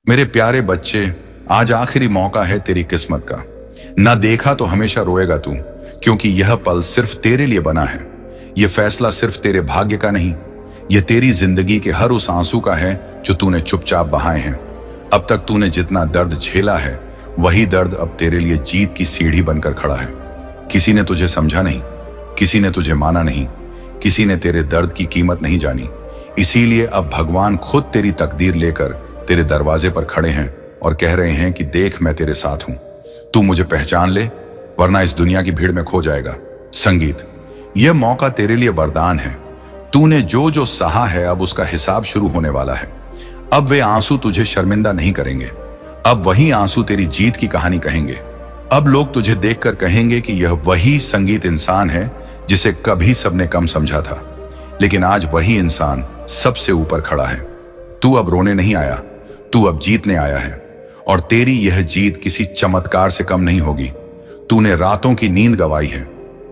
मेरे प्यारे बच्चे, आज आखिरी मौका है तेरी किस्मत का। ना देखा तो हमेशा रोएगा तू, क्योंकि यह पल सिर्फ तेरे लिए बना है। यह फैसला सिर्फ तेरे भाग्य का नहीं, यह तेरी जिंदगी के हर उस आंसू का है जो तूने चुपचाप बहाए हैं। अब तक तूने जितना दर्द झेला है, वही दर्द अब तेरे लिए जीत की सीढ़ी बनकर खड़ा है। किसी ने तुझे समझा नहीं, किसी ने तुझे माना नहीं, किसी ने तेरे दर्द की कीमत नहीं जानी। इसीलिए अब भगवान खुद तेरी तकदीर लेकर तेरे दरवाजे पर खड़े हैं और कह रहे हैं कि देख, मैं तेरे साथ हूं। तू मुझे पहचान ले, वरना इस दुनिया की भीड़ में खो जाएगा। संगीत, यह मौका तेरे लिए वरदान है। तूने जो जो सहा है, अब उसका हिसाब शुरू होने वाला है। अब वे आंसू तुझे शर्मिंदा नहीं करेंगे। अब वही आंसू तेरी जीत की कहानी कहेंगे। अब लोग तुझे देखकर कहेंगे कि यह वही संगीत इंसान है जिसे कभी सबने कम समझा था, लेकिन आज वही इंसान सबसे ऊपर खड़ा है। तू अब रोने नहीं आया, तू अब जीतने आया है। और तेरी यह जीत किसी चमत्कार से कम नहीं होगी। तूने रातों की नींद गंवाई है,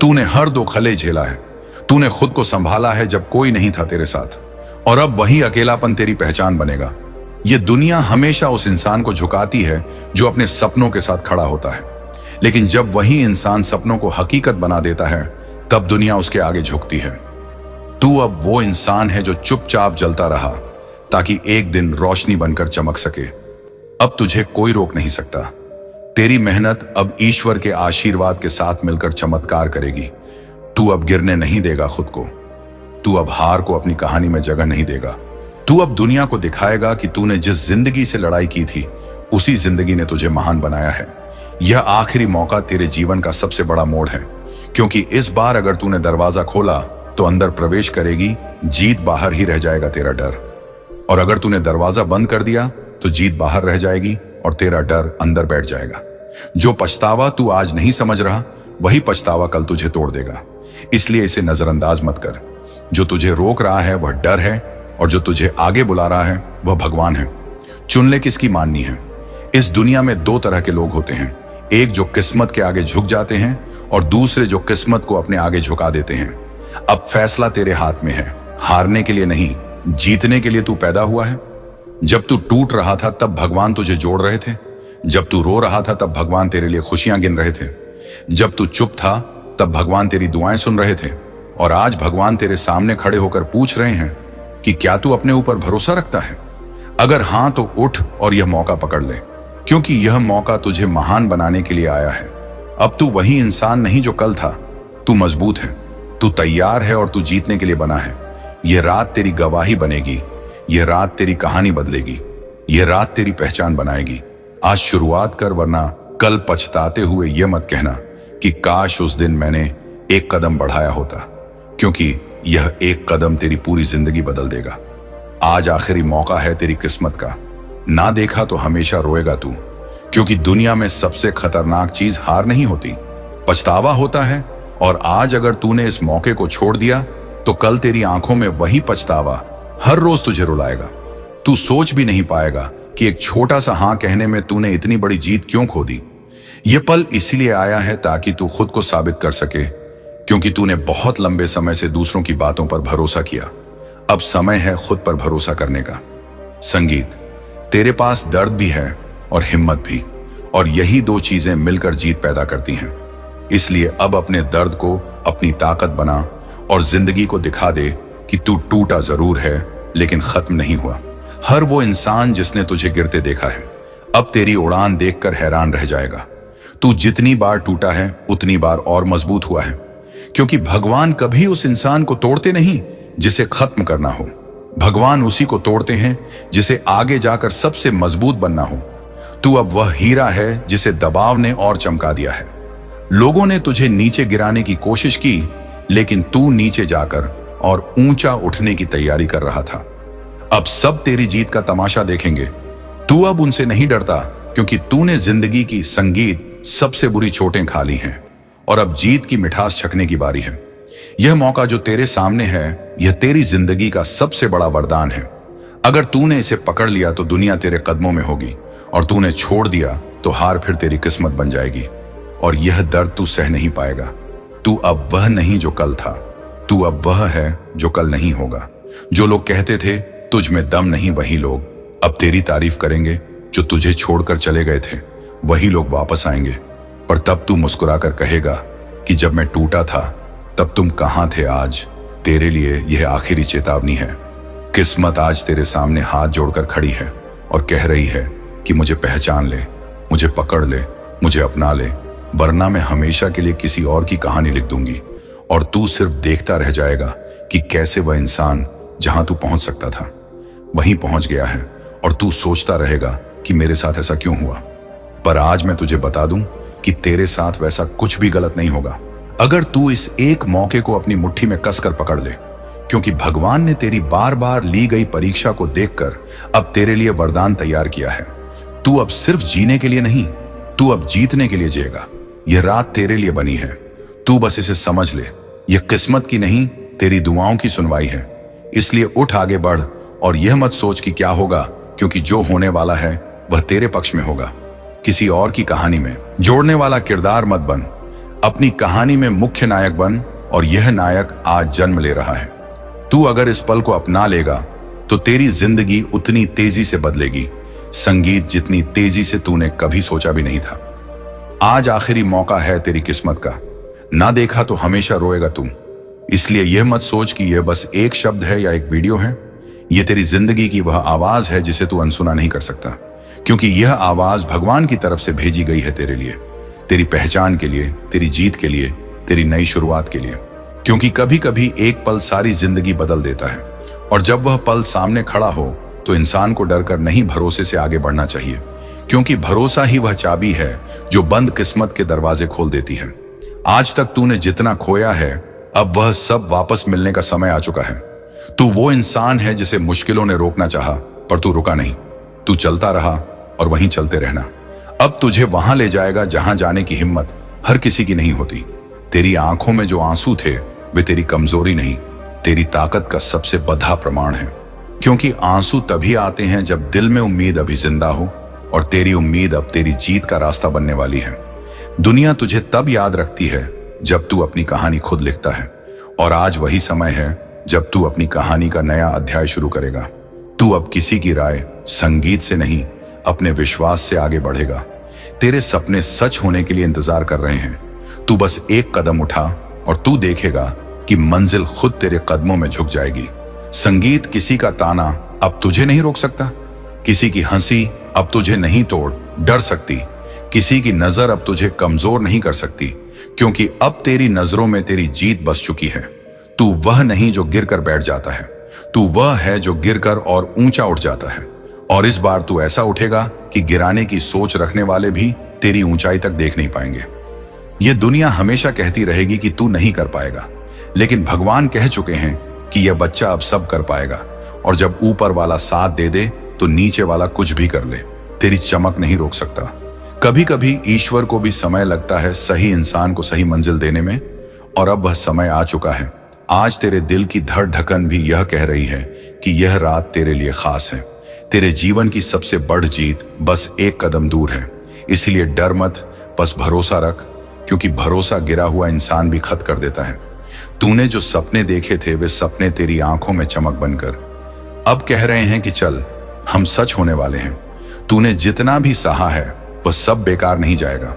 तूने हर दो खले झेला है, तूने खुद को संभाला है जब कोई नहीं था तेरे साथ। और अब वही अकेलापन तेरी पहचान बनेगा। यह दुनिया हमेशा उस इंसान को झुकाती है जो अपने सपनों के साथ खड़ा होता है, लेकिन जब वही इंसान सपनों को हकीकत बना देता है, तब दुनिया उसके आगे झुकती है। तू अब वो इंसान है जो चुपचाप जलता रहा ताकि एक दिन रोशनी बनकर चमक सके। अब तुझे कोई रोक नहीं सकता। तेरी मेहनत अब ईश्वर के आशीर्वाद के साथ मिलकर चमत्कार करेगी। तू अब गिरने नहीं देगा खुद को। तू अब हार को अपनी कहानी में जगह नहीं देगा। तू अब दुनिया को दिखाएगा कि तूने जिस जिंदगी से लड़ाई की थी, उसी जिंदगी ने तुझे महान बनाया है। यह आखिरी मौका तेरे जीवन का सबसे बड़ा मोड़ है, क्योंकि इस बार अगर तूने दरवाजा खोला तो अंदर प्रवेश करेगी जीत, बाहर ही रह जाएगा तेरा डर। और अगर तूने दरवाजा बंद कर दिया तो जीत बाहर रह जाएगी और तेरा डर अंदर बैठ जाएगा। जो पछतावा तू आज नहीं समझ रहा, वही पछतावा कल तुझे तोड़ देगा। इसलिए इसे नजरअंदाज मत कर। जो तुझे रोक रहा है वह डर है, और जो तुझे आगे बुला रहा है वह भगवान है। चुन ले किसकी माननी है। इस दुनिया में दो तरह के लोग होते हैं, एक जो किस्मत के आगे झुक जाते हैं और दूसरे जो किस्मत को अपने आगे झुका देते हैं। अब फैसला तेरे हाथ में है। हारने के लिए नहीं, जीतने के लिए तू पैदा हुआ है। जब तू टूट रहा था तब भगवान तुझे जोड़ रहे थे। जब तू रो रहा था तब भगवान तेरे लिए खुशियां गिन रहे थे। जब तू चुप था तब भगवान तेरी दुआएं सुन रहे थे। और आज भगवान तेरे सामने खड़े होकर पूछ रहे हैं कि क्या तू अपने ऊपर भरोसा रखता है। अगर हां तो उठ और यह मौका पकड़ ले, क्योंकि यह मौका तुझे महान बनाने के लिए आया है। अब तू वही इंसान नहीं जो कल था। तू मजबूत है, तू तैयार है और तू जीतने के लिए बना है। यह रात तेरी गवाही बनेगी, यह रात तेरी कहानी बदलेगी, यह रात तेरी पहचान बनाएगी। आज शुरुआत कर, वरना कल पछताते हुए यह मत कहना कि काश उस दिन मैंने एक कदम बढ़ाया होता, क्योंकि यह एक कदम तेरी पूरी जिंदगी बदल देगा। आज आखिरी मौका है तेरी किस्मत का। ना देखा तो हमेशा रोएगा तू, क्योंकि दुनिया में सबसे खतरनाक चीज हार नहीं होती, पछतावा होता है। और आज अगर तूने इस मौके को छोड़ दिया तो कल तेरी आंखों में वही पछतावा हर रोज तुझे रुलाएगा। तू सोच भी नहीं पाएगा कि एक छोटा सा हां कहने में तूने इतनी बड़ी जीत क्यों खो दी। यह पल इसीलिए आया है ताकि तू खुद को साबित कर सके, क्योंकि तूने बहुत लंबे समय से दूसरों की बातों पर भरोसा किया। अब समय है खुद पर भरोसा करने का। संगीत, तेरे पास दर्द भी है और हिम्मत भी, और यही दो चीजें मिलकर जीत पैदा करती हैं। इसलिए अब अपने दर्द को अपनी ताकत बना और जिंदगी को दिखा दे कि तू टूटा जरूर है, लेकिन खत्म नहीं हुआ। हर वो इंसान जिसने तुझे गिरते देखा है, अब तेरी उड़ान देखकर हैरान रह जाएगा। तू जितनी बार टूटा है उतनी बार और मजबूत हुआ है, क्योंकि भगवान कभी उस इंसान को तोड़ते नहीं जिसे खत्म करना हो। भगवान उसी को तोड़ते हैं जिसे आगे जाकर सबसे मजबूत बनना हो। तू अब वह हीरा है जिसे दबाव ने और चमका दिया है। लोगों ने तुझे नीचे गिराने की कोशिश की, लेकिन तू नीचे जाकर और ऊंचा उठने की तैयारी कर रहा था। अब सब तेरी जीत का तमाशा देखेंगे। तू अब उनसे नहीं डरता, क्योंकि तूने जिंदगी की संगीत सबसे बुरी चोटें खा ली हैं, और अब जीत की मिठास छकने की बारी है। यह मौका जो तेरे सामने है, यह तेरी जिंदगी का सबसे बड़ा वरदान है। अगर तूने इसे पकड़ लिया तो दुनिया तेरे कदमों में होगी, और तूने छोड़ दिया तो हार फिर तेरी किस्मत बन जाएगी। और यह दर्द तू सह नहीं पाएगा। तू अब वह नहीं जो कल था, तू अब वह है जो कल नहीं होगा। जो लोग कहते थे तुझ में दम नहीं, वही लोग अब तेरी तारीफ करेंगे, जो तुझे छोड़कर चले गए थे वही लोग वापस आएंगे, पर तब तू मुस्कुराकर कहेगा कि जब मैं टूटा था तब तुम कहां थे। आज तेरे लिए यह आखिरी चेतावनी है। किस्मत आज तेरे सामने हाथ जोड़कर खड़ी है और कह रही है कि मुझे पहचान ले, मुझे पकड़ ले, मुझे अपना ले, वरना मैं हमेशा के लिए किसी और की कहानी लिख दूंगी और तू सिर्फ देखता रह जाएगा कि कैसे वह इंसान जहां तू पहुंच सकता था वहीं पहुंच गया है, और तू सोचता रहेगा कि मेरे साथ ऐसा क्यों हुआ। पर आज मैं तुझे बता दूं कि तेरे साथ वैसा कुछ भी गलत नहीं होगा अगर तू इस एक मौके को अपनी मुट्ठी में कसकर पकड़ ले, क्योंकि भगवान ने तेरी बार बार ली गई परीक्षा को देखकर अब तेरे लिए वरदान तैयार किया है। तू अब सिर्फ जीने के लिए नहीं, तू अब जीतने के लिए जिएगा। यह रात तेरे लिए बनी है, तू बस इसे समझ ले। यह किस्मत की नहीं, तेरी दुआओं की सुनवाई है। इसलिए उठ, आगे बढ़ और यह मत सोच कि क्या होगा, क्योंकि जो होने वाला है वह तेरे पक्ष में होगा। किसी और की कहानी में जोड़ने वाला किरदार मत बन, अपनी कहानी में मुख्य नायक बन, और यह नायक आज जन्म ले रहा है। तू अगर इस पल को अपना लेगा तो तेरी जिंदगी उतनी तेजी से बदलेगी, संगीत जितनी तेजी से तूने कभी सोचा भी नहीं था। आज आखिरी मौका है तेरी किस्मत का, ना देखा तो हमेशा रोएगा तू। इसलिए यह मत सोच कि यह बस एक शब्द है या एक वीडियो है। यह तेरी जिंदगी की वह आवाज है जिसे तू अनसुना नहीं कर सकता, क्योंकि यह आवाज भगवान की तरफ से भेजी गई है तेरे लिए, तेरी पहचान के लिए, तेरी जीत के लिए, तेरी नई शुरुआत के लिए। क्योंकि कभी कभी एक पल सारी जिंदगी बदल देता है, और जब वह पल सामने खड़ा हो तो इंसान को डरकर नहीं, भरोसे से आगे बढ़ना चाहिए, क्योंकि भरोसा ही वह चाबी है जो बंद किस्मत के दरवाजे खोल देती है। आज तक तूने जितना खोया है अब वह सब वापस मिलने का समय आ चुका है। तू वो इंसान है जिसे मुश्किलों ने रोकना चाहा, पर तू रुका नहीं। तू चलता रहा और वहीं चलते रहना अब तुझे वहां ले जाएगा जहां जाने की हिम्मत हर किसी की नहीं होती। तेरी आंखों में जो आंसू थे वे तेरी कमजोरी नहीं, तेरी ताकत का सबसे बड़ा प्रमाण है। क्योंकि आंसू तभी आते हैं जब दिल में उम्मीद अभी जिंदा हो, और तेरी उम्मीद अब तेरी जीत का रास्ता बनने वाली है। दुनिया तुझे तब याद रखती है जब तू अपनी कहानी खुद लिखता है, और आज वही समय है जब तू अपनी कहानी का नया अध्याय शुरू करेगा। तू अब किसी की राय, संगीत से नहीं, अपने विश्वास से आगे बढ़ेगा। तेरे सपने सच होने के लिए इंतजार कर रहे हैं। तू बस एक कदम उठा और तू देखेगा कि मंजिल खुद तेरे कदमों में झुक जाएगी। संगीत, किसी का ताना अब तुझे नहीं रोक सकता, किसी की हंसी अब तुझे नहीं तोड़ डर सकती, किसी की नजर अब तुझे कमजोर नहीं कर सकती, क्योंकि अब तेरी नजरों में तेरी जीत बस चुकी है। तू वह नहीं जो गिरकर बैठ जाता है, तू वह है जो गिरकर और ऊंचा उठ जाता है। और इस बार तू ऐसा उठेगा कि गिराने की सोच रखने वाले भी तेरी ऊंचाई तक देख नहीं पाएंगे। यह दुनिया हमेशा कहती रहेगी कि तू नहीं कर पाएगा, लेकिन भगवान कह चुके हैं कि यह बच्चा अब सब कर पाएगा, और जब ऊपर वाला साथ दे दे तो नीचे वाला कुछ भी कर ले। तेरी चमक नहीं रोक सकता। कभी कभी ईश्वर को भी समय लगता है सही इंसान को सही मंजिल देने में, और अब वह समय आ चुका है। आज तेरे दिल की धड़ ढकन भी यह कह रही है कि यह रात तेरे लिए खास है। तेरे जीवन की सबसे बड़ी जीत बस एक कदम दूर है। इसलिए डर मत, बस भरोसा रख, क्योंकि भरोसा गिरा हुआ इंसान भी खत कर देता है। तूने जो सपने देखे थे वे सपने तेरी आंखों में चमक बनकर अब कह रहे हैं कि चल, हम सच होने वाले हैं। तूने जितना भी सहा है वह सब बेकार नहीं जाएगा।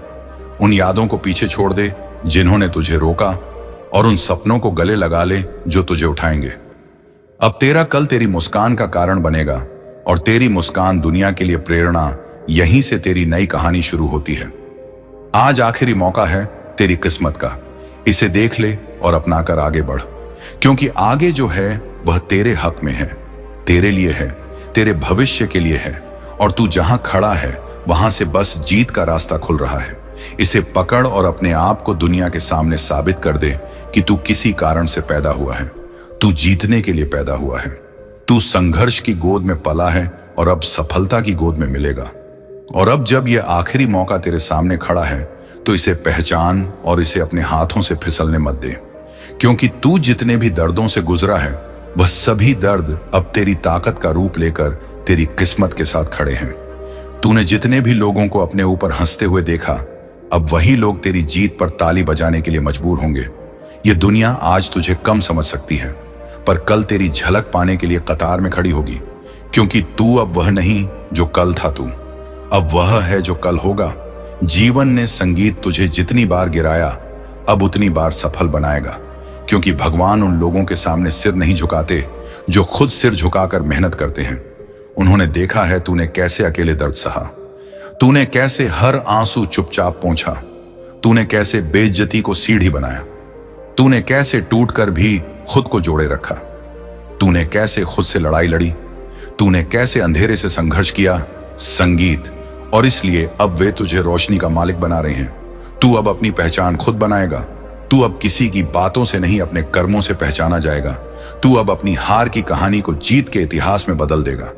उन यादों को पीछे छोड़ दे जिन्होंने तुझे रोका, और उन सपनों को गले लगा ले जो तुझे उठाएंगे। अब तेरा कल तेरी मुस्कान का कारण बनेगा, और तेरी मुस्कान दुनिया के लिए प्रेरणा। यहीं से तेरी नई कहानी शुरू होती है। आज आखिरी मौका है तेरी किस्मत का, इसे देख ले और अपनाकर आगे बढ़, क्योंकि आगे जो है वह तेरे हक में है, तेरे लिए है, तेरे भविष्य के लिए है। और तू जहां खड़ा है वहां से बस जीत का रास्ता खुल रहा है। इसे पकड़ और अपने आप को दुनिया के सामने साबित कर दे कि तू किसी कारण से पैदा हुआ है, तू जीतने के लिए पैदा हुआ है। तू संघर्ष की गोद में पला है और अब सफलता की गोद में मिलेगा। और अब जब यह आखिरी मौका तेरे सामने खड़ा है तो इसे पहचान और इसे अपने हाथों से फिसलने मत दे, क्योंकि तू जितने भी दर्दों से गुजरा है वह सभी दर्द अब तेरी ताकत का रूप लेकर तेरी किस्मत के साथ खड़े हैं। तूने जितने भी लोगों को अपने ऊपर हंसते हुए देखा, अब वही लोग तेरी जीत पर ताली बजाने के लिए मजबूर होंगे। यह दुनिया आज तुझे कम समझ सकती है, पर कल तेरी झलक पाने के लिए कतार में खड़ी होगी, क्योंकि तू अब वह नहीं जो कल था तू। अब वह है जो कल होगा। जीवन ने संगीत तुझे जितनी बार गिराया, अब उतनी बार सफल बनाएगा, क्योंकि भगवान उन लोगों के सामने सिर नहीं झुकाते जो खुद सिर झुकाकर मेहनत करते हैं। उन्होंने देखा है तूने कैसे अकेले दर्द सहा, तूने कैसे हर आंसू चुपचाप पोंछा, तूने कैसे बेइज्जती को सीढ़ी बनाया, तूने कैसे टूटकर भी खुद को जोड़े रखा, तूने कैसे खुद से लड़ाई लड़ी, तूने कैसे अंधेरे से संघर्ष किया। संगीत, और इसलिए अब वे तुझे रोशनी का मालिक बना रहे हैं। तू अब अपनी पहचान खुद बनाएगा। तू अब किसी की बातों से नहीं, अपने कर्मों से पहचाना जाएगा। तू अब अपनी हार की कहानी को जीत के इतिहास में बदल देगा।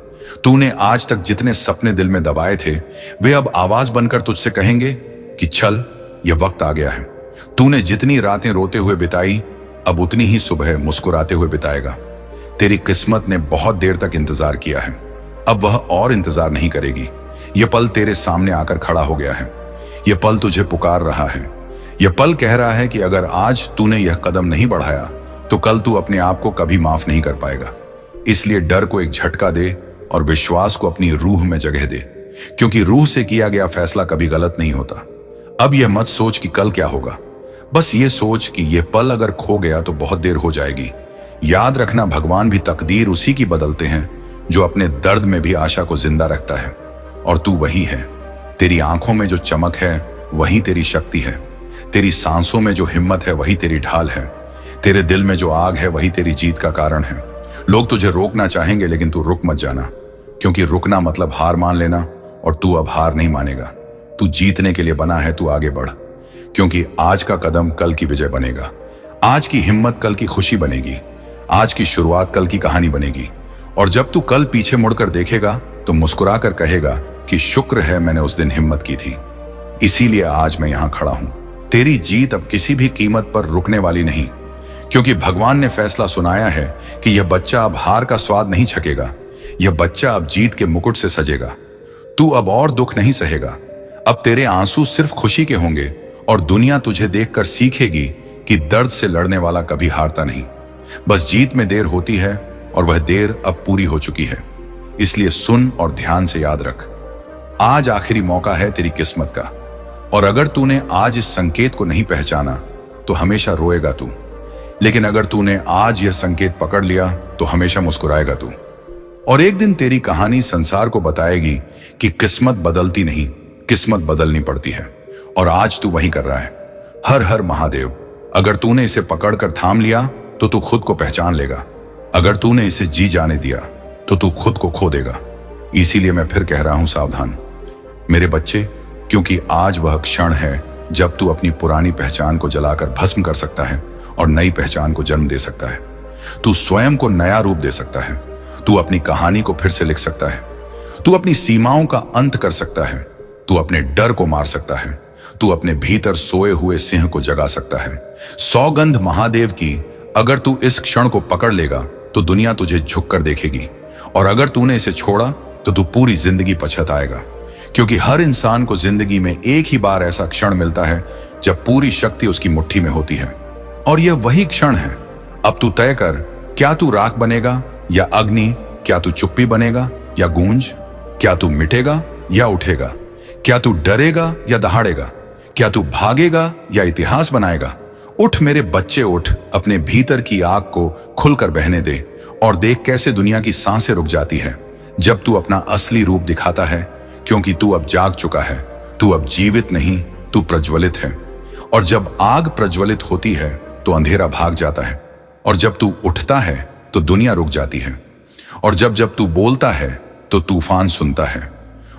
तूने आज तक जितने सपने दिल में दबाए थे, वे अब आवाज बनकर तुझसे कहेंगे कि चल, यह वक्त आ गया है। तूने जितनी रातें रोते हुए बिताई, अब उतनी ही सुबह मुस्कुराते हुए बिताएगा। तेरी किस्मत ने बहुत देर तक इंतजार किया है, अब वह और इंतजार नहीं करेगी। यह पल तेरे सामने आकर खड़ा हो गया है। यह पल तुझे पुकार रहा है। यह पल कह रहा है कि अगर आज तूने यह कदम नहीं बढ़ाया, तो कल तू अपने आप को कभी माफ नहीं कर पाएगा। इसलिए डर को एक झटका दे और विश्वास को अपनी रूह में जगह दे, क्योंकि रूह से किया गया फैसला कभी गलत नहीं होता। अब यह मत सोच कि कल क्या होगा, बस ये सोच कि यह पल अगर खो गया तो बहुत देर हो जाएगी। याद रखना, भगवान भी तकदीर उसी की बदलते हैं जो अपने दर्द में भी आशा को जिंदा रखता है। और तू वही है। तेरी आंखों में जो चमक है वही तेरी शक्ति है। तेरी सांसों में जो हिम्मत है वही तेरी ढाल है। तेरे दिल में जो आग है वही तेरी जीत का कारण है। लोग तुझे रोकना चाहेंगे, लेकिन तू रुक मत जाना, क्योंकि रुकना मतलब हार मान लेना, और तू अब हार नहीं मानेगा। तू जीतने के लिए बना है। तू आगे बढ़, क्योंकि आज का कदम कल की विजय बनेगा। आज की हिम्मत कल की खुशी बनेगी। आज की शुरुआत कल की कहानी बनेगी। और जब तू कल पीछे मुड़कर देखेगा तो मुस्कुरा कर कहेगा कि शुक्र है मैंने उस दिन हिम्मत की थी, इसीलिए आज मैं यहां खड़ा हूं। तेरी जीत अब किसी भी कीमत पर रुकने वाली नहीं, क्योंकि भगवान ने फैसला सुनाया है कि यह बच्चा अब हार का स्वाद नहीं छकेगा। यह बच्चा अब जीत के मुकुट से सजेगा। तू अब और दुख नहीं सहेगा। अब तेरे आंसू सिर्फ खुशी के होंगे, और दुनिया तुझे देखकर सीखेगी कि दर्द से लड़ने वाला कभी हारता नहीं। बस जीत में देर होती है, और वह देर अब पूरी हो चुकी है। इसलिए सुन और ध्यान से याद रख, आज आखिरी मौका है तेरी किस्मत का। और अगर तूने आज इस संकेत को नहीं पहचाना तो हमेशा रोएगा तू, लेकिन अगर तूने आज यह संकेत पकड़ लिया तो हमेशा मुस्कुराएगा तू। और एक दिन तेरी कहानी संसार को बताएगी कि किस्मत बदलती नहीं, किस्मत बदलनी पड़ती है। और आज तू वही कर रहा है। हर हर महादेव। अगर तूने इसे पकड़कर थाम लिया तो तू खुद को पहचान लेगा। अगर तूने इसे जी जाने दिया तो तू खुद को खो देगा। इसीलिए मैं फिर कह रहा हूं, सावधान मेरे बच्चे, क्योंकि आज वह क्षण है जब तू अपनी पुरानी पहचान को जलाकर भस्म कर सकता है और नई पहचान को जन्म दे सकता है। तू स्वयं को नया रूप दे सकता है। तू अपनी कहानी को फिर से लिख सकता है। तू अपनी सीमाओं का अंत कर सकता है। तू अपने डर को मार सकता है। तू अपने भीतर सोए हुए सिंह को जगा सकता है। सौगंध महादेव की, अगर तू इस क्षण को पकड़ लेगा तो दुनिया तुझे झुककर देखेगी, और अगर तूने इसे छोड़ा तो तू पूरी जिंदगी पछताएगा। क्योंकि हर इंसान को जिंदगी में एक ही बार ऐसा क्षण मिलता है जब पूरी शक्ति उसकी मुट्ठी में होती है, और यह वही क्षण है। अब तू तय कर, क्या तू राख बनेगा या अग्नि? क्या तू चुप्पी बनेगा या गूंज? क्या तू मिटेगा या उठेगा? क्या तू डरेगा या दहाड़ेगा? क्या तू भागेगा या इतिहास बनाएगा? उठ मेरे बच्चे, उठ। अपने भीतर की आग को खुलकर बहने दे, और देख कैसे दुनिया की सांसें रुक जाती है जब तू अपना असली रूप दिखाता है। क्योंकि तू अब जाग चुका है। तू अब जीवित नहीं, तू प्रज्वलित है। और जब आग प्रज्वलित होती है तो अंधेरा भाग जाता है, और जब तू उठता है तो दुनिया रुक जाती है, और जब जब तू बोलता है तो तूफान सुनता है,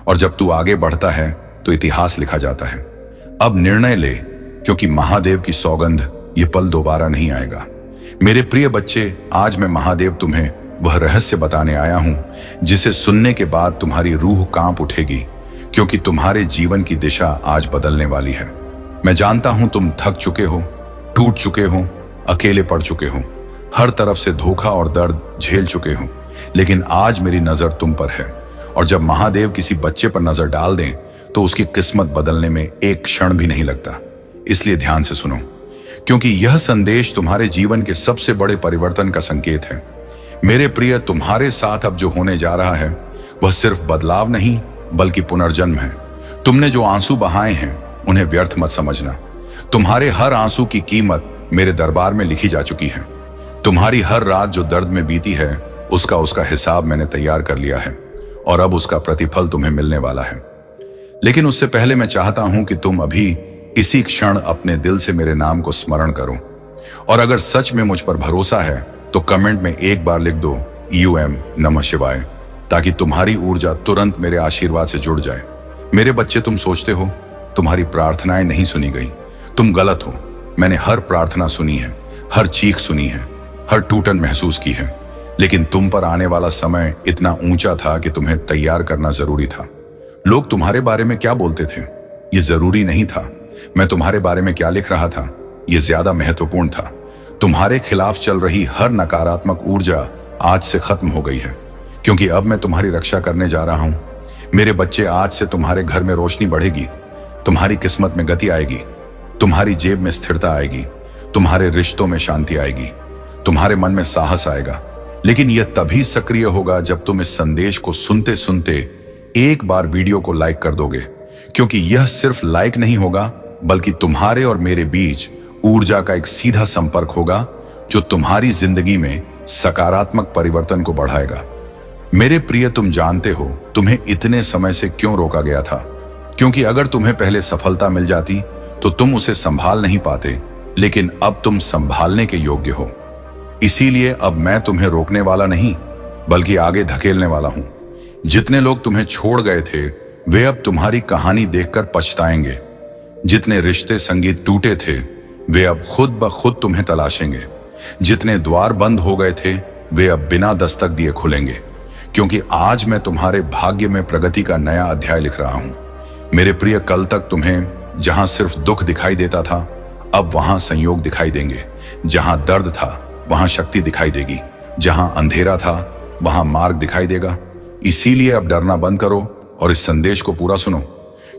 और जब तू आगे बढ़ता है तो इतिहास लिखा जाता है। अब निर्णय ले, क्योंकि महादेव की सौगंध ये पल दोबारा नहीं आएगा। मेरे प्रिय बच्चे, आज मैं महादेव तुम्हें वह रहस्य बताने आया हूं जिसे सुनने के बाद तुम्हारी रूह कांप उठेगी, क्योंकि तुम्हारे जीवन की दिशा आज बदलने वाली है। मैं जानता हूं तुम थक चुके हो, टूट चुके हो, अकेले पड़ चुके हो, हर तरफ से धोखा और दर्द झेल चुके हो, लेकिन आज मेरी नजर तुम पर है। और जब महादेव किसी बच्चे पर नजर डाल दें तो उसकी किस्मत बदलने में एक क्षण भी नहीं लगता। इसलिए ध्यान से सुनो, क्योंकि यह संदेश तुम्हारे जीवन के सबसे बड़े परिवर्तन का संकेत है। मेरे प्रिय, तुम्हारे साथ अब जो होने जा रहा है वह सिर्फ बदलाव नहीं बल्कि पुनर्जन्म है। तुमने जो आंसू बहाए हैं उन्हें व्यर्थ मत समझना। तुम्हारे हर आंसू की कीमत मेरे दरबार में लिखी जा चुकी है। तुम्हारी हर रात जो दर्द में बीती है उसका हिसाब मैंने तैयार कर लिया है और अब उसका प्रतिफल तुम्हें मिलने वाला है। लेकिन उससे पहले मैं चाहता हूं कि तुम अभी इसी क्षण अपने दिल से मेरे नाम को स्मरण करो, और अगर सच में मुझ पर भरोसा है तो कमेंट में एक बार लिख दो यूएम नमः शिवाय, ताकि तुम्हारी ऊर्जा तुरंत मेरे आशीर्वाद से जुड़ जाए। मेरे बच्चे, तुम सोचते हो तुम्हारी प्रार्थनाएं नहीं सुनी गई। तुम गलत हो। मैंने हर प्रार्थना सुनी है, हर चीख सुनी है, हर टूटन महसूस की है। लेकिन तुम पर आने वाला समय इतना ऊंचा था कि तुम्हें तैयार करना जरूरी था। लोग तुम्हारे बारे में क्या बोलते थे ये जरूरी नहीं था। मैं तुम्हारे बारे में क्या लिख रहा था ये ज्यादा महत्वपूर्ण था। तुम्हारे खिलाफ चल रही हर नकारात्मक ऊर्जा आज से खत्म हो गई है, क्योंकि अब मैं तुम्हारी रक्षा करने जा रहा हूं। मेरे बच्चे, आज से तुम्हारे घर में रोशनी बढ़ेगी, तुम्हारी किस्मत में गति आएगी, तुम्हारी जेब में स्थिरता आएगी, तुम्हारे रिश्तों में शांति आएगी, तुम्हारे मन में साहस आएगा। लेकिन यह तभी सक्रिय होगा जब तुम इस संदेश को सुनते सुनते एक बार वीडियो को लाइक कर दोगे, क्योंकि यह सिर्फ लाइक नहीं होगा बल्कि तुम्हारे और मेरे बीच ऊर्जा का एक सीधा संपर्क होगा जो तुम्हारी जिंदगी में सकारात्मक परिवर्तन को बढ़ाएगा। मेरे प्रिय, तुम जानते हो तुम्हें इतने समय से क्यों रोका गया था, क्योंकि अगर तुम्हें पहले सफलता मिल जाती तो तुम उसे संभाल नहीं पाते, लेकिन अब तुम संभालने के योग्य हो। इसीलिए अब मैं तुम्हें रोकने वाला नहीं बल्कि आगे धकेलने वाला हूं। जितने लोग तुम्हें छोड़ गए थे वे अब तुम्हारी कहानी देखकर पछताएंगे। जितने रिश्ते संगीत टूटे थे वे अब खुद ब खुद तुम्हें तलाशेंगे। जितने द्वार बंद हो गए थे वे अब बिना दस्तक दिए खुलेंगे, क्योंकि आज मैं तुम्हारे भाग्य में प्रगति का नया अध्याय लिख रहा हूं। मेरे प्रिय, कल तक तुम्हें जहां सिर्फ दुख दिखाई देता था अब वहां संयोग दिखाई देंगे। जहां दर्द था वहां शक्ति दिखाई देगी, जहां अंधेरा था वहां मार्ग दिखाई देगा। इसीलिए अब डरना बंद करो और इस संदेश को पूरा सुनो,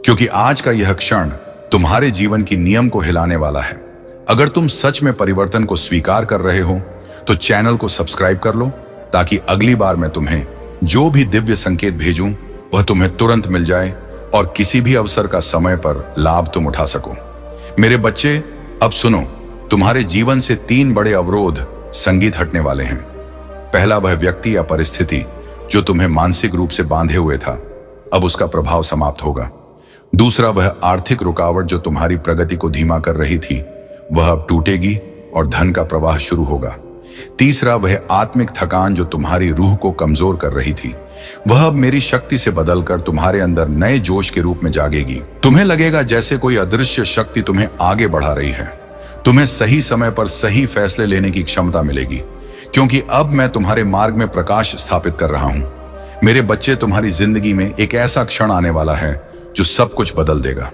क्योंकि आज का यह क्षण तुम्हारे जीवन की नियम को हिलाने वाला है। अगर तुम सच में परिवर्तन को स्वीकार कर रहे हो तो चैनल को सब्सक्राइब कर लो, ताकि अगली बार मैं तुम्हें जो भी दिव्य संकेत भेजूं वह तुम्हें तुरंत मिल जाए और किसी भी अवसर का समय पर लाभ तुम उठा सको। मेरे बच्चे, अब सुनो, तुम्हारे जीवन से 3 बड़े अवरोध संगीत हटने वाले हैं। पहला, वह व्यक्ति या परिस्थिति जो तुम्हें मानसिक रूप से बांधे हुए था, अब उसका प्रभाव समाप्त होगा। दूसरा, वह आर्थिक रुकावट जो तुम्हारी प्रगति को धीमा कर रही थी, वह अब टूटेगी और धन का प्रवाह शुरू होगा। तीसरा, वह आत्मिक थकान जो तुम्हारी रूह को कमजोर कर रही थी, वह अब मेरी शक्ति से बदलकर तुम्हारे अंदर नए जोश के रूप में जागेगी। तुम्हें लगेगा जैसे कोई अदृश्य शक्ति तुम्हें आगे बढ़ा रही है। तुम्हें सही समय पर सही फैसले लेने की क्षमता मिलेगी, क्योंकि अब मैं तुम्हारे मार्ग में प्रकाश स्थापित कर रहा हूं। मेरे बच्चे, तुम्हारी जिंदगी में एक ऐसा क्षण आने वाला है जो सब कुछ बदल देगा।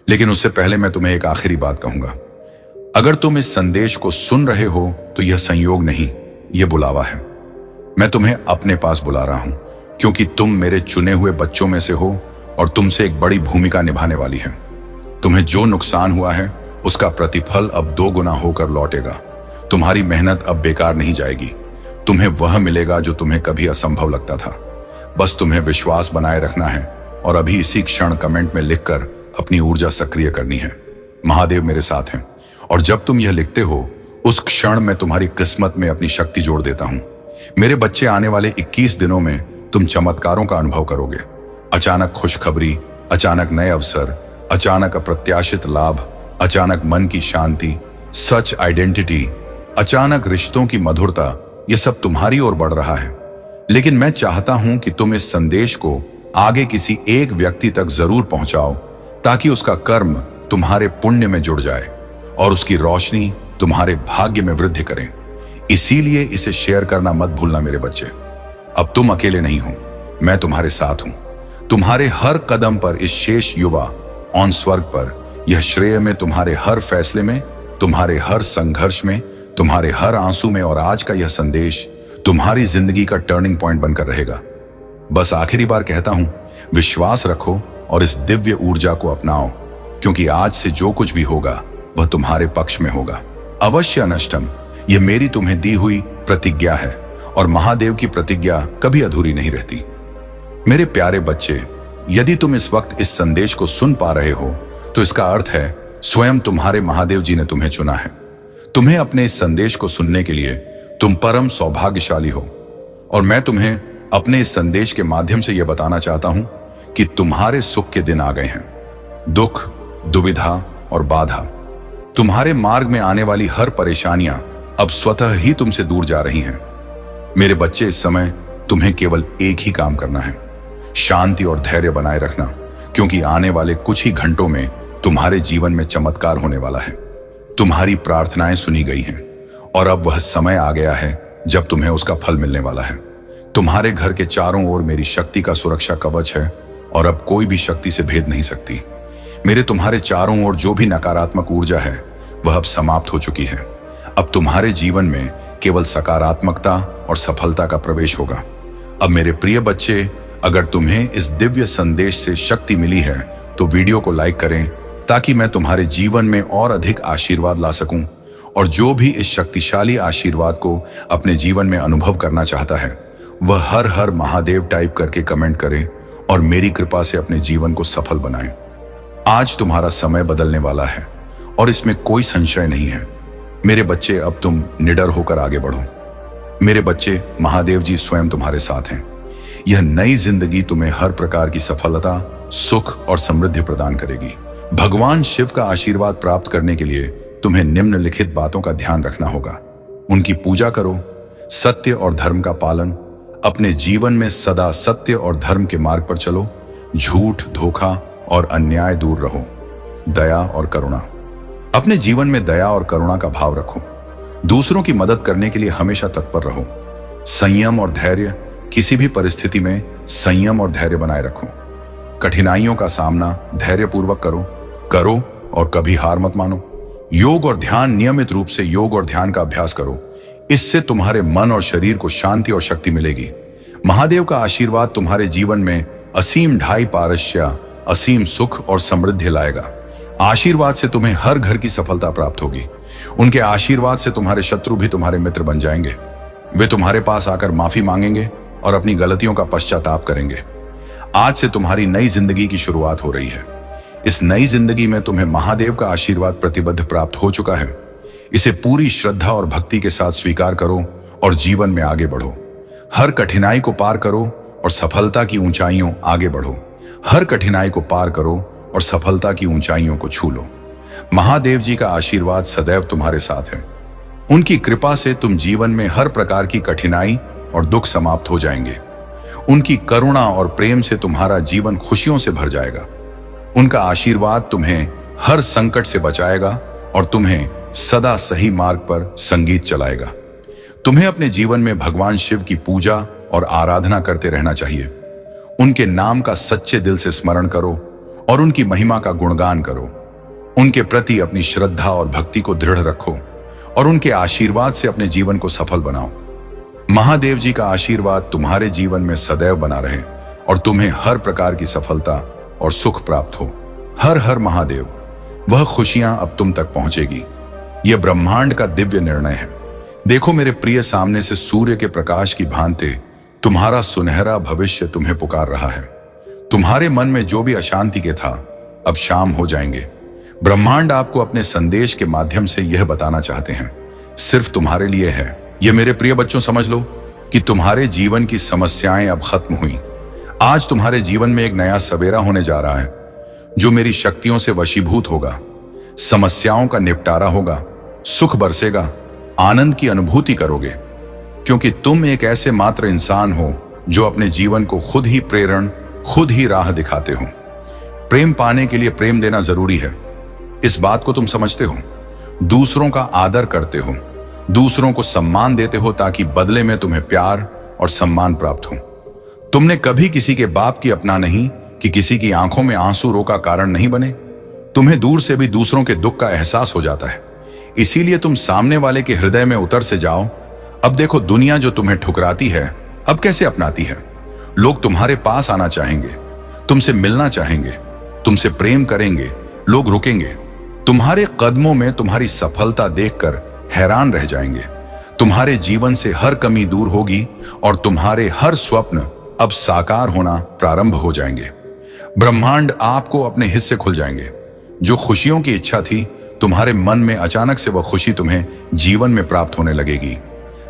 लेकिन उससे पहले मैं तुम्हें एक आखिरी बात कहूंगा। अगर तुम इस संदेश को सुन रहे हो तो यह संयोग नहीं, यह बुलावा है। मैं तुम्हें अपने पास बुला रहा हूं, क्योंकि तुम मेरे चुने हुए बच्चों में से हो और तुमसे एक बड़ी भूमिका निभाने वाली है। तुम्हें जो नुकसान हुआ है उसका प्रतिफल अब 2 गुना होकर लौटेगा। तुम्हारी मेहनत अब बेकार नहीं जाएगी। तुम्हें वह मिलेगा जो तुम्हें कभी असंभव लगता था। बस तुम्हें विश्वास बनाए रखना है और अभी इसी क्षण कमेंट में लिखकर अपनी ऊर्जा सक्रिय करनी है। महादेव मेरे साथ हैं, और जब तुम यह लिखते हो उस क्षण मैं तुम्हारी किस्मत में अपनी शक्ति जोड़ देता हूं। मेरे बच्चे, आने वाले 21 दिनों में तुम चमत्कारों का अनुभव करोगे। अचानक खुशखबरी, अचानक नए अवसर, अचानक अप्रत्याशित लाभ, अचानक मन की शांति, सच आइडेंटिटी, अचानक रिश्तों की मधुरता, यह सब तुम्हारी ओर बढ़ रहा है। लेकिन मैं चाहता हूं कि तुम इस संदेश को आगे किसी एक व्यक्ति तक जरूर पहुंचाओ, ताकि उसका कर्म तुम्हारे पुण्य में जुड़ जाए और उसकी रोशनी तुम्हारे भाग्य में वृद्धि करे। इसीलिए इसे शेयर करना मत भूलना मेरे बच्चे। अब तुम अकेले नहीं हो, मैं तुम्हारे साथ हूं। तुम्हारे हर कदम पर इस शेष युवा ऑन स्वर्ग पर, यह श्रेय में तुम्हारे हर फैसले में, तुम्हारे हर संघर्ष में, तुम्हारे हर आंसू में, और आज का यह संदेश तुम्हारी जिंदगी का टर्निंग पॉइंट बनकर रहेगा। बस आखिरी बार कहता हूं, विश्वास रखो और इस दिव्य ऊर्जा को अपनाओ, क्योंकि आज से जो कुछ भी होगा वह तुम्हारे पक्ष में होगा। अवश्य अनष्टम, यह मेरी तुम्हें दी हुई प्रतिज्ञा है, और महादेव की प्रतिज्ञा कभी अधूरी नहीं रहती। मेरे प्यारे बच्चे, यदि तुम इस वक्त इस संदेश को सुन पा रहे हो तो इसका अर्थ है स्वयं तुम्हारे महादेव जी ने तुम्हें चुना है। तुम्हें अपने इस संदेश को सुनने के लिए तुम परम सौभाग्यशाली हो। और मैं तुम्हें अपने इस संदेश के माध्यम से यह बताना चाहता हूं कि तुम्हारे सुख के दिन आ गए हैं। दुख, दुविधा और बाधा, तुम्हारे मार्ग में आने वाली हर परेशानियां अब स्वतः ही तुमसे दूर जा रही हैं। मेरे बच्चे, इस समय तुम्हें केवल एक ही काम करना है, शांति और धैर्य बनाए रखना, क्योंकि आने वाले कुछ ही घंटों में तुम्हारे जीवन में चमत्कार होने वाला है। तुम्हारी प्रार्थनाएं सुनी गई हैं और अब वह समय आ गया है जब तुम्हें उसका फल मिलने वाला है। तुम्हारे घर के चारों ओर मेरी शक्ति का सुरक्षा कवच है और अब कोई भी शक्ति से भेद नहीं सकती। मेरे तुम्हारे चारों ओर जो भी नकारात्मक ऊर्जा है वह अब समाप्त हो चुकी है। अब तुम्हारे जीवन में केवल सकारात्मकता और सफलता का प्रवेश होगा। अब मेरे प्रिय बच्चे, अगर तुम्हें इस दिव्य संदेश से शक्ति मिली है तो वीडियो को लाइक करें ताकि मैं तुम्हारे जीवन में और अधिक आशीर्वाद ला सकूं। और जो भी इस शक्तिशाली आशीर्वाद को अपने जीवन में अनुभव करना चाहता है वह हर हर महादेव टाइप करके कमेंट करे और मेरी कृपा से अपने जीवन को सफल बनाए। आज तुम्हारा समय बदलने वाला है और इसमें कोई संशय नहीं है। मेरे बच्चे, अब तुम निडर होकर आगे बढ़ो। मेरे बच्चे, महादेव जी स्वयं तुम्हारे साथ हैं। यह नई जिंदगी तुम्हें हर प्रकार की सफलता, सुख और समृद्धि प्रदान करेगी। भगवान शिव का आशीर्वाद प्राप्त करने के लिए तुम्हें निम्नलिखित बातों का ध्यान रखना होगा। उनकी पूजा करो, सत्य और धर्म का पालन, अपने जीवन में सदा सत्य और धर्म के मार्ग पर चलो, झूठ, धोखा और अन्याय दूर रहो, दया और करुणा, अपने जीवन में दया और करुणा का भाव रखो, दूसरों की मदद करने के लिए हमेशा तत्पर रहो, संयम और धैर्य, किसी भी परिस्थिति में संयम और धैर्य बनाए रखो, कठिनाइयों का सामना धैर्यपूर्वक करो और कभी हार मत मानो। योग और ध्यान, नियमित रूप से योग और ध्यान का अभ्यास करो, इससे तुम्हारे मन और शरीर को शांति और शक्ति मिलेगी। महादेव का आशीर्वाद तुम्हारे जीवन में असीम ढाई पारस्या, असीम सुख और समृद्धि लाएगा। आशीर्वाद से तुम्हें हर घर की सफलता प्राप्त होगी। उनके आशीर्वाद से तुम्हारे शत्रु भी तुम्हारे मित्र बन जाएंगे। वे तुम्हारे पास आकर माफी मांगेंगे और अपनी गलतियों का पश्चाताप करेंगे। आज से तुम्हारी नई जिंदगी की शुरुआत हो रही है। इस नई जिंदगी में तुम्हें महादेव का आशीर्वाद प्रतिबद्ध प्राप्त हो चुका है। इसे पूरी श्रद्धा और भक्ति के साथ स्वीकार करो और जीवन में आगे बढ़ो। हर कठिनाई को पार करो और सफलता की ऊंचाइयों आगे बढ़ो। हर कठिनाई को पार करो और सफलता की ऊंचाइयों को छू लो। महादेव जी का आशीर्वाद सदैव तुम्हारे साथ है। उनकी कृपा से तुम जीवन में हर प्रकार की कठिनाई और दुख समाप्त हो जाएंगे। उनकी करुणा और प्रेम से तुम्हारा जीवन खुशियों से भर जाएगा। उनका आशीर्वाद तुम्हें हर संकट से बचाएगा और तुम्हें सदा सही मार्ग पर संगीत चलाएगा। तुम्हें अपने जीवन में भगवान शिव की पूजा और आराधना करते रहना चाहिए। उनके नाम का सच्चे दिल से स्मरण करो और उनकी महिमा का गुणगान करो। उनके प्रति अपनी श्रद्धा और भक्ति को दृढ़ रखो और उनके आशीर्वाद से अपने जीवन को सफल बनाओ। महादेव जी का आशीर्वाद तुम्हारे जीवन में सदैव बना रहे और तुम्हें हर प्रकार की सफलता और सुख प्राप्त हो। हर हर महादेव। वह खुशियां अब तुम तक पहुंचेगी। यह ब्रह्मांड का दिव्य निर्णय है। देखो मेरे प्रिय, सामने से सूर्य के प्रकाश की भांति तुम्हारा सुनहरा भविष्य तुम्हें पुकार रहा है। तुम्हारे मन में जो भी अशांति के था अब शाम हो जाएंगे। ब्रह्मांड आपको अपने संदेश के माध्यम से यह बताना चाहते हैं, सिर्फ तुम्हारे लिए है। यह मेरे प्रिय बच्चों, समझ लो कि तुम्हारे जीवन की समस्याएं अब खत्म हुई। आज तुम्हारे जीवन में एक नया सवेरा होने जा रहा है जो मेरी शक्तियों से वशीभूत होगा। समस्याओं का निपटारा होगा, सुख बरसेगा, आनंद की अनुभूति करोगे, क्योंकि तुम एक ऐसे मात्र इंसान हो जो अपने जीवन को खुद ही प्रेरण, खुद ही राह दिखाते हो। प्रेम पाने के लिए प्रेम देना जरूरी है, इस बात को तुम समझते हो। दूसरों का आदर करते हो, दूसरों को सम्मान देते हो ताकि बदले में तुम्हें प्यार और सम्मान प्राप्त हो। तुमने कभी किसी के बाप की अपना नहीं कि किसी की आंखों में आंसू रो का कारण नहीं बने। तुम्हें दूर से भी दूसरों के दुख का एहसास हो जाता है, इसीलिए तुम सामने वाले के हृदय में उतर से जाओ। अब देखो, दुनिया जो तुम्हें ठुकराती है अब कैसे अपनाती है। लोग तुम्हारे पास आना चाहेंगे, तुमसे मिलना चाहेंगे, तुमसे प्रेम करेंगे। लोग रुकेंगे, तुम्हारे कदमों में तुम्हारी सफलता देखकर हैरान रह जाएंगे। तुम्हारे जीवन से हर कमी दूर होगी और तुम्हारे हर स्वप्न अब साकार होना प्रारंभ हो जाएंगे। ब्रह्मांड आपको अपने हिस्से खुल जाएंगे। जो खुशियों की इच्छा थी तुम्हारे मन में, अचानक से वह खुशी तुम्हें जीवन में प्राप्त होने लगेगी।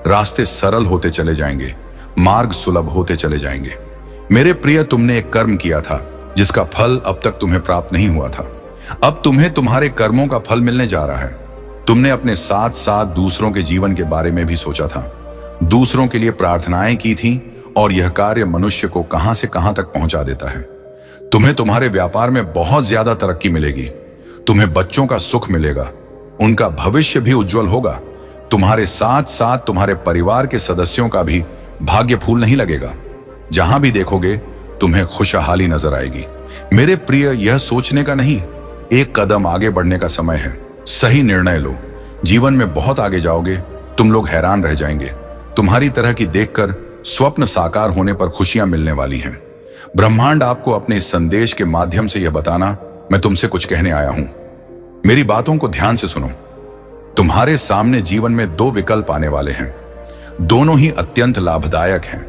रास्ते सरल होते चले जाएंगे, मार्ग सुलभ होते चले जाएंगे। मेरे प्रिय, तुमने एक कर्म किया था जिसका फल अब तक तुम्हें प्राप्त नहीं हुआ था। अब तुम्हें तुम्हारे कर्मों का फल मिलने जा रहा है। तुमने अपने साथ साथ दूसरों के जीवन के बारे में भी सोचा था, दूसरों के लिए प्रार्थनाएं की थी, और यह कार्य मनुष्य को कहां से कहां तक पहुंचा देता है। तुम्हें तुम्हारे व्यापार में बहुत ज्यादा तरक्की मिलेगी। तुम्हें बच्चों का सुख मिलेगा, उनका भविष्य भी उज्जवल होगा। तुम्हारे साथ साथ तुम्हारे परिवार के सदस्यों का भी भाग्य फूल नहीं लगेगा। जहां भी देखोगे तुम्हें खुशहाली नजर आएगी। मेरे प्रिय, यह सोचने का नहीं, एक कदम आगे बढ़ने का समय है। सही निर्णय लो, जीवन में बहुत आगे जाओगे। तुम लोग हैरान रह जाएंगे। तुम्हारी तरह की देखकर स्वप्न साकार होने पर खुशियां मिलने वाली हैं। ब्रह्मांड आपको अपने इस संदेश के माध्यम से यह बताना मैं तुमसे कुछ कहने आया हूं। मेरी बातों को ध्यान से सुनो। तुम्हारे सामने जीवन में दो विकल्प आने वाले हैं, दोनों ही अत्यंत लाभदायक हैं।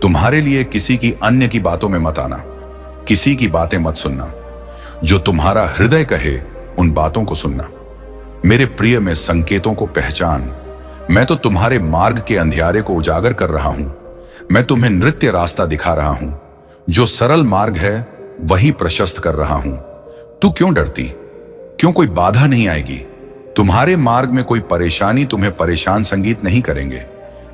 तुम्हारे लिए किसी की अन्य की बातों में मत आना, किसी की बातें मत सुनना। जो तुम्हारा हृदय कहे उन बातों को सुनना। मेरे प्रिय, में संकेतों को पहचान। मैं तो तुम्हारे मार्ग के अंधियारे को उजागर कर रहा हूं। मैं तुम्हें नृत्य रास्ता दिखा रहा हूं। जो सरल मार्ग है वही प्रशस्त कर रहा हूं। तू क्यों डरती? क्यों कोई बाधा नहीं आएगी? तुम्हारे मार्ग में कोई परेशानी तुम्हें परेशान संगीत नहीं करेंगे।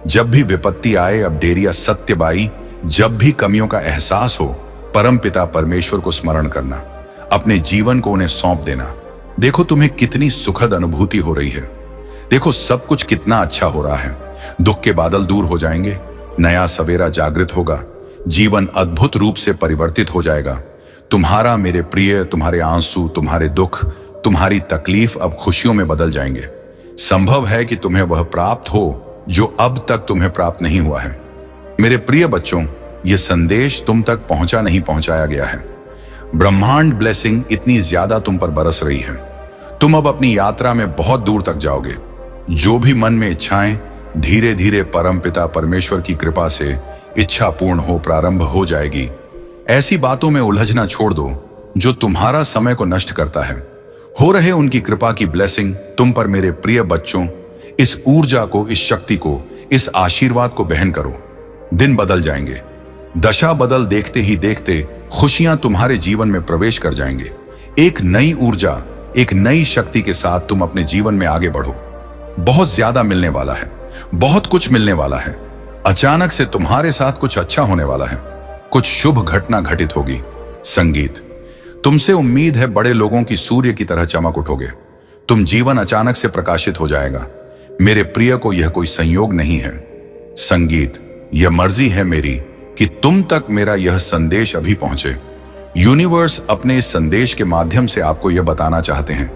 जब भी विपत्ति आए, अब डेरिया सत्यबाई, जब भी कमियों का एहसास हो, परमपिता परमेश्वर को स्मरण करना, अपने जीवन को उन्हें सौंप देना। देखो तुम्हें कितनी सुखद अनुभूति हो रही है। देखो सब कुछ कितना अच्छा हो रहा है। दुख के बादल दूर हो जाएंगे, नया सवेरा जागृत होगा, जीवन अद्भुत रूप से परिवर्तित हो जाएगा। तुम्हारा मेरे प्रिय, तुम्हारे आंसू, तुम्हारे दुख, तुम्हारी तकलीफ अब खुशियों में बदल जाएंगे। संभव है कि तुम्हें वह प्राप्त हो जो अब तक तुम्हें प्राप्त नहीं हुआ है। मेरे प्रिय बच्चों, यह संदेश तुम तक पहुंचाया गया है। ब्रह्मांड ब्लेसिंग इतनी ज्यादा तुम पर बरस रही है। तुम अब अपनी यात्रा में बहुत दूर तक जाओगे। जो भी मन में इच्छाएं, धीरे धीरे परमपिता परमेश्वर की कृपा से इच्छा पूर्ण हो प्रारंभ हो जाएगी। ऐसी बातों में उलझना छोड़ दो जो तुम्हारा समय को नष्ट करता है। हो रहे उनकी कृपा की ब्लेसिंग तुम पर मेरे प्रिय बच्चों। इस ऊर्जा को, इस शक्ति को, इस आशीर्वाद को बहन करो। दिन बदल जाएंगे, दशा बदल देखते ही देखते खुशियां तुम्हारे जीवन में प्रवेश कर जाएंगे। एक नई ऊर्जा, एक नई शक्ति के साथ तुम अपने जीवन में आगे बढ़ो। बहुत ज्यादा मिलने वाला है, बहुत कुछ मिलने वाला है। अचानक से तुम्हारे साथ कुछ अच्छा होने वाला है, कुछ शुभ घटना घटित होगी। संगीत, तुमसे उम्मीद है बड़े लोगों की सूर्य की तरह चमक उठोगे। तुम जीवन अचानक से प्रकाशित हो जाएगा। मेरे प्रिय को यह कोई संयोग नहीं है। संगीत, यह मर्जी है मेरी कि तुम तक मेरा यह संदेश अभी पहुंचे। यूनिवर्स अपने इस संदेश के माध्यम से आपको यह बताना चाहते हैं,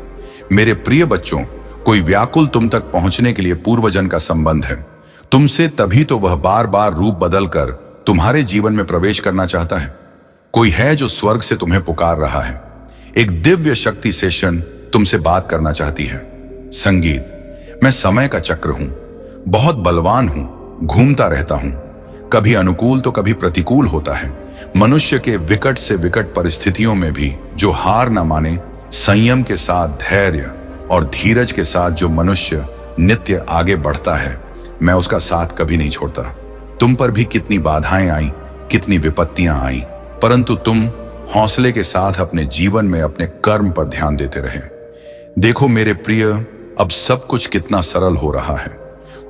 मेरे प्रिय बच्चों, कोई व्याकुल तुम तक पहुंचने के लिए पूर्वजन का संबंध है तुमसे, तभी तो वह बार बार रूप बदलकर तुम्हारे जीवन में प्रवेश करना चाहता है। कोई है जो स्वर्ग से तुम्हें पुकार रहा है। एक दिव्य शक्ति सेशन तुमसे बात करना चाहती है। संगीत, मैं समय का चक्र हूं, बहुत बलवान हूं, घूमता रहता हूं। कभी अनुकूल तो कभी प्रतिकूल होता है। मनुष्य के विकट से विकट परिस्थितियों में भी जो हार न माने, संयम के साथ, धैर्य और धीरज के साथ जो मनुष्य नित्य आगे बढ़ता है, मैं उसका साथ कभी नहीं छोड़ता। तुम पर भी कितनी बाधाएं आई, कितनी विपत्तियां आई, परंतु तुम हौसले के साथ अपने जीवन में अपने कर्म पर ध्यान देते रहे। देखो मेरे प्रिय, अब सब कुछ कितना सरल हो रहा है।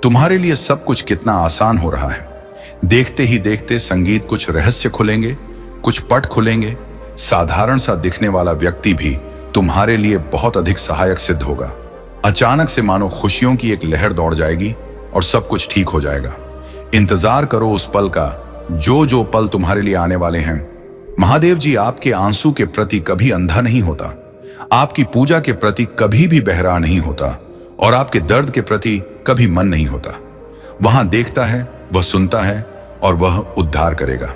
तुम्हारे लिए सब कुछ कितना आसान हो रहा है। देखते ही देखते संगीत, कुछ रहस्य खुलेंगे, कुछ पट खुलेंगे। साधारण सा दिखने वाला व्यक्ति भी तुम्हारे लिए बहुत अधिक सहायक सिद्ध होगा। अचानक से मानो खुशियों की एक लहर दौड़ जाएगी और सब कुछ ठीक हो जाएगा। इंतजार करो उस पल का, जो पल तुम्हारे लिए आने वाले हैं। महादेव जी आपके आंसू के प्रति कभी अंधा नहीं होता, आपकी पूजा के प्रति कभी भी बहरा नहीं होता, और आपके दर्द के प्रति कभी मन नहीं होता। वहां देखता है, वह सुनता है और वह उद्धार करेगा।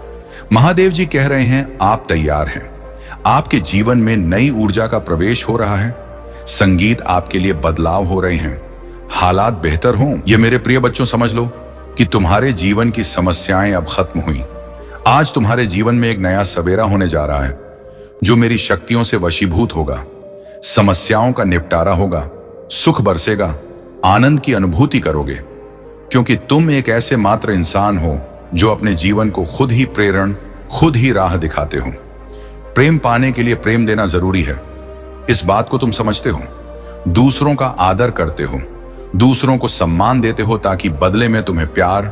महादेव जी कह रहे हैं, आप तैयार हैं। आपके जीवन में नई ऊर्जा का प्रवेश हो रहा है। संगीत, आपके लिए बदलाव हो रहे हैं। हालात बेहतर हों, ये मेरे प्रिय बच्चों समझ लो कि तुम्हारे जीवन की समस्याएं अब खत्म हुई। आज तुम्हारे जीवन में एक नया सवेरा होने जा रहा है। जो मेरी शक्तियों से वशीभूत होगा। समस्याओं का निपटारा होगा, सुख बरसेगा, आनंद की अनुभूति करोगे, क्योंकि तुम एक ऐसे मात्र इंसान हो जो अपने जीवन को खुद ही प्रेरण, खुद ही राह दिखाते हो। प्रेम पाने के लिए प्रेम देना जरूरी है, इस बात को तुम समझते हो। दूसरों का आदर करते हो, दूसरों को सम्मान देते हो, ताकि बदले में तुम्हें प्यार,